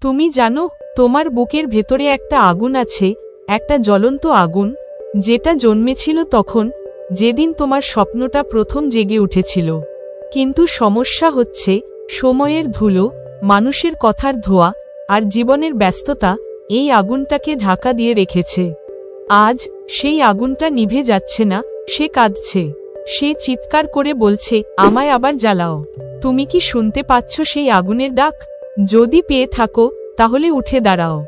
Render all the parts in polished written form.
তুমি জানো, তোমার বুকের ভেতরে একটা আগুন আছে, একটা জ্বলন্ত আগুন, যেটা জন্মেছিল তখন, যেদিন তোমার স্বপ্নটা প্রথম জেগে উঠেছিল। কিন্তু সমস্যা হচ্ছে, সময়ের ধুলো, মানুষের কথার ধোঁয়া, আর জীবনের ব্যস্ততা এই আগুনটাকে ঢাকা দিয়ে রেখেছে। আজ সেই আগুনটা নিভে যাচ্ছে না, সে কাঁদছে, সে চিৎকার করে বলছে, আমায় আবার জ্বালাও। তুমি কি শুনতে পাচ্ছ সেই আগুনের ডাক? যদি পেয়ে থাকো, তাহলে উঠে দাঁড়াও,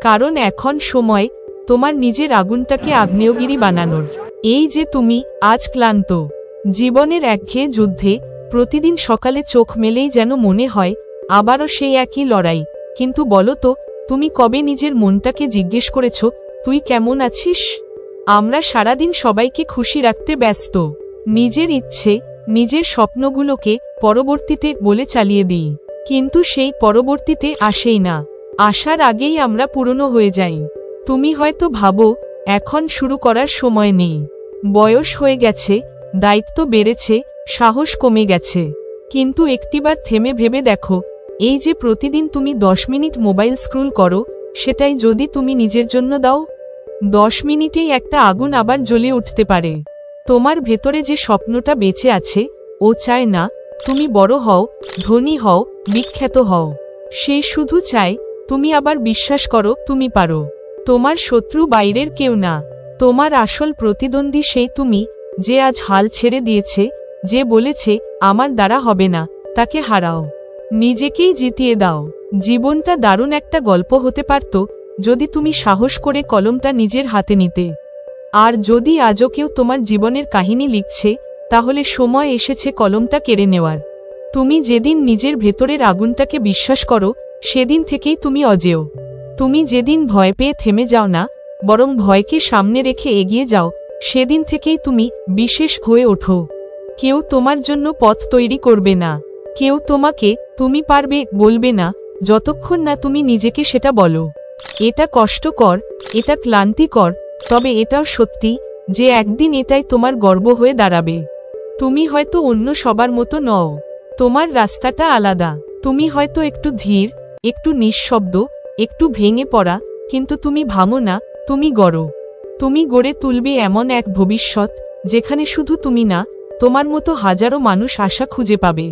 কারণ এখন সময় তোমার নিজের আগুনটাকে আগ্নেয়গিরি বানানোর। এই যে তুমি আজ ক্লান্ত, জীবনের একঘেয়ে যুদ্ধে প্রতিদিন সকালে চোখ মেলেই যেন মনে হয় আবারও সেই একই লড়াই। কিন্তু বলো তো, তুমি কবে নিজের মনটাকে জিজ্ঞেস করেছ, তুই কেমন আছিস? আমরা সারাদিন সবাইকে খুশি রাখতে ব্যস্ত, নিজের ইচ্ছে, নিজের স্বপ্নগুলোকে পরবর্তীতে বলে চালিয়ে দিই, কিন্তু সেই পরবর্তীতে আসেই না। আসার আগেই আমরা পুরনো হয়ে যাই। তুমি হয়তো ভাবো, এখন শুরু করার সময় নেই, বয়স হয়ে গেছে, দায়িত্ব বেড়েছে, সাহস কমে গেছে। কিন্তু একটিবার থেমে ভেবে দেখো, এই যে প্রতিদিন তুমি 10 মিনিট মোবাইল স্ক্রল করো, সেটাই যদি তুমি নিজের জন্য দাও, 10 মিনিটেই একটা আগুন আবার জ্বলে উঠতে পারে। তোমার ভেতরে যে স্বপ্নটা বেঁচে আছে, ও চায় না তুমি বড় হও, ধনী হও, বিখ্যাত হও। সে শুধু চায় তুমি আবার বিশ্বাস করো তুমি পারো। তোমার শত্রু বাইরের কেউ না, তোমার আসল প্রতিদ্বন্দ্বী সেই তুমি, যে আজ হাল ছেড়ে দিয়েছে, যে বলেছে আমার দ্বারা হবে না। তাকে হারাও, নিজেকেই জিতিয়ে দাও। জীবনটা দারুণ একটা গল্প হতে পারত, যদি তুমি সাহস করে কলমটা নিজের হাতে নিতে। আর যদি আজও কেউ তোমার জীবনের কাহিনী লিখছে, তাহলে সময় এসেছে কলমটা কেড়ে নেওয়ার। তুমি যেদিন নিজের ভেতরের আগুনটাকে বিশ্বাস করো, সেদিন থেকেই তুমি অজেয়। তুমি যেদিন ভয় পেয়ে থেমে যাও না, বরং ভয়কে সামনে রেখে এগিয়ে যাও, সেদিন থেকেই তুমি বিশেষ হয়ে ওঠো। কেউ তোমার জন্য পথ তৈরি করবে না, কেউ তোমাকে তুমি পারবে বলবে না, যতক্ষণ না তুমি নিজেকে সেটা বলো। এটা কষ্টকর, এটা ক্লান্তিকর, তবে এটাও সত্যি যে একদিন এটাই তোমার গর্ব হয়ে দাঁড়াবে। তুমি হয়তো অন্য সবার মতো নও, তোমার রাস্তাটা আলাদা। তুমি হয়তো একটু ধীর, একটু নিঃশব্দ, একটু ভেঙে পড়া, কিন্তু তুমি ভাঙো না, তুমি গড়ো। তুমি গড়ে তুলবে এমন এক ভবিষ্যৎ, যেখানে শুধু তুমি না, তোমার মতো হাজারো মানুষ আশা খুঁজে পাবে।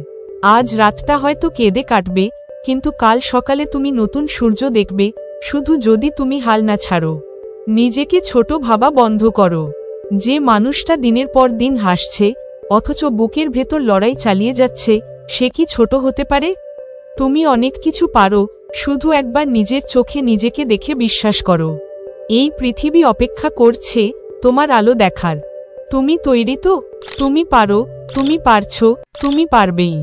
আজ রাতটা হয়তো কেঁদে কাটবে, কিন্তু কাল সকালে তুমি নতুন সূর্য দেখবে, শুধু যদি তুমি হাল না ছাড়ো। নিজেকে ছোট ভাবা বন্ধ করো। যে মানুষটা দিনের পর দিন হাসছে, অথচ বুকের ভেতর লড়াই চালিয়ে যাচ্ছে, সে কি ছোট হতে পারে? তুমি অনেক কিছু পারো, শুধু একবার নিজের চোখে নিজেকে দেখে বিশ্বাস করো। এই পৃথিবী অপেক্ষা করছে তোমার আলো দেখার। তুমি তৈরি তো? তুমি পারো, তুমি পারছো, তুমি পারবেই।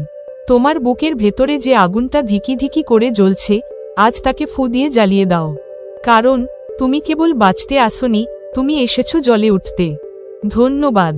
তোমার বুকের ভেতরে যে আগুনটা ধিকি ধিকি করে জ্বলছে, আজ তাকে ফু দিয়ে জ্বালিয়ে দাও। কারণ তুমি কেবল বাঁচতে আসোনি, তুমি এসেছো জ্বলে উঠতে। ধন্যবাদ।